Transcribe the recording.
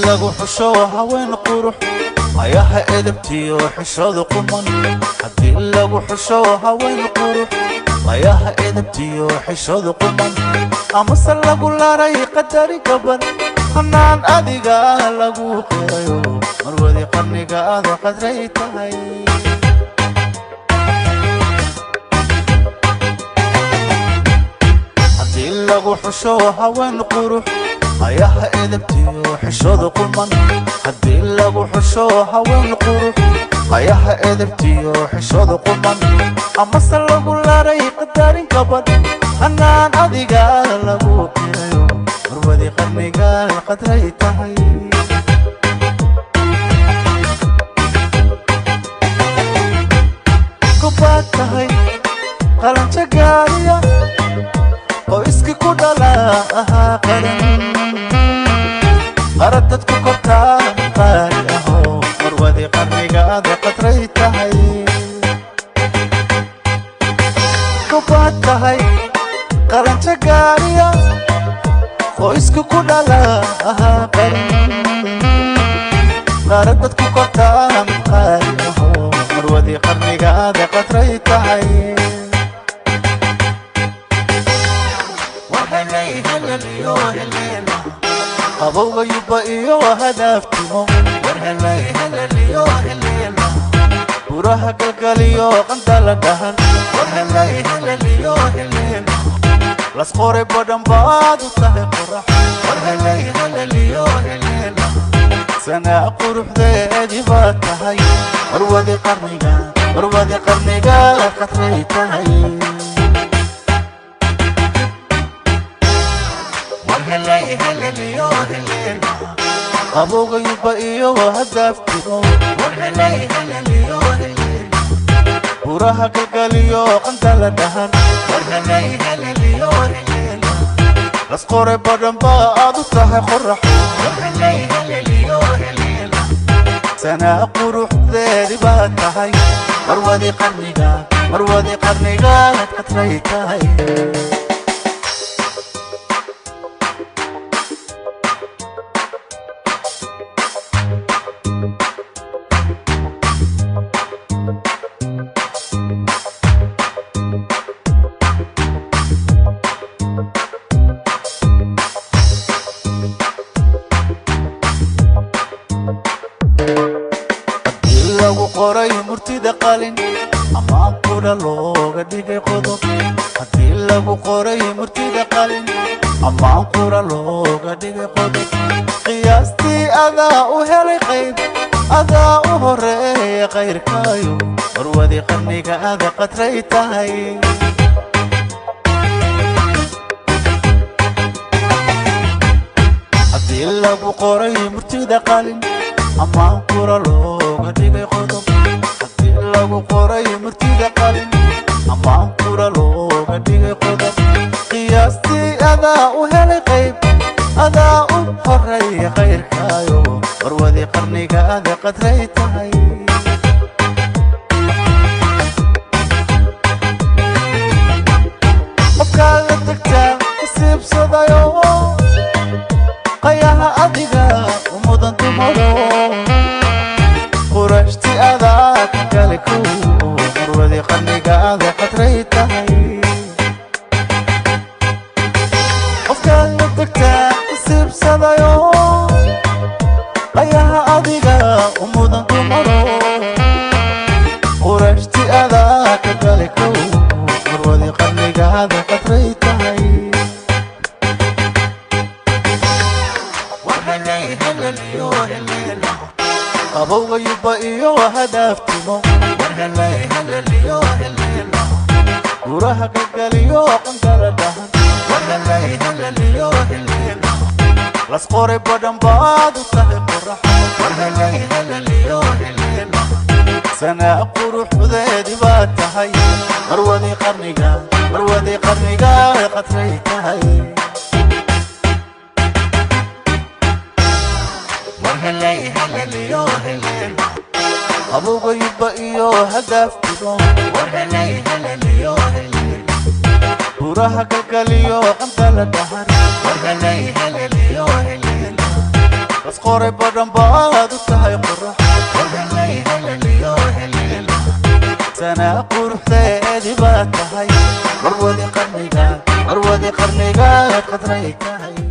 lagu xusho haween qurux ayaha edabtiyo xishooda quman haddii lagu xusho haween qurux ayaha edabtiyo xishooda quman amase lagu laray qadari gaban hanaan adiga lagu qirayo marwadi qarniga aad qadray tahay haddii lagu xusho haween qurux ayaha edabtiyo xishooda quman haddii lagu xusho haween qurux ayaha edabtiyo xishooda quman amase lagu laray qadari gaban hanaan adiga lagu qirayo marwadi qarniga qadray tahay kubaad tahay qalanka gaariya oo iski ku dhala ahaa qaran qaradad ku kortaa qaali ahoo marwadi qarniga aad qadray tahay kubaad tahay qalanka gaariya oo iski ku dhala ahaa qaran qaradad ku kortaa qaali ahoo marwadi qarniga aad qadray tahay abowga yuba iyo hadaftimo buraha galgaliyo qandala dhahan las qoray badan baad u tahay qorax sanaa quruxdeedii baad tahay marwadi qarniga qadray tahay abowga yuba iyo hadaftimo buraha galgaliyo qandala dhahan las qoray badan baad u tahay qorax sanaa quruxdeedii baad tahay marwadi qarniga qadray tahay lagu qoray murtida qalin ama qura looga dhigay qodob haddii lagu qoray murtida qalin ama qura looga dhigay qodob qiyaastii adaa u helay qayb adaa u horeeya qayrkaayo marwadi qarniga aad qadray tahay haddii lagu qoray murtida qalin ama qura looga dhigay qodob haddii lagu qoray murtida qalin ama qura looga dhigay qodob qiyaastii adaa u helay qayb adaa u horeeya qayrkaayo marwadi qarniga aad qadray tahay qofkaa la tagtaa nasiibsadayo qayaha adiga umudan dumado qurashti adaa ka kale ku marwadi qarniga aad qadray tahay qofkaa la tagtaa nasiibsadayo qayaha adiga umudan dumado qurashti adaa ka kale ku marwadi qarniga aad qadray tahay abowga yuba iyo hadaftimo buraha galgaliyo qandala dhahan las qoray badan baad u tahay qorax sanaa quruxdeedii baad tahay marwadi qarniga qadray tahay abowga yuba iyo hadaftimo buraha galgaliyo qandala dhahan بس قرب بدن بعض وتهي قرح وهلي هلليو هلليو سنة قرح ذي باتهي مروذي قرنيقات قدريك هاي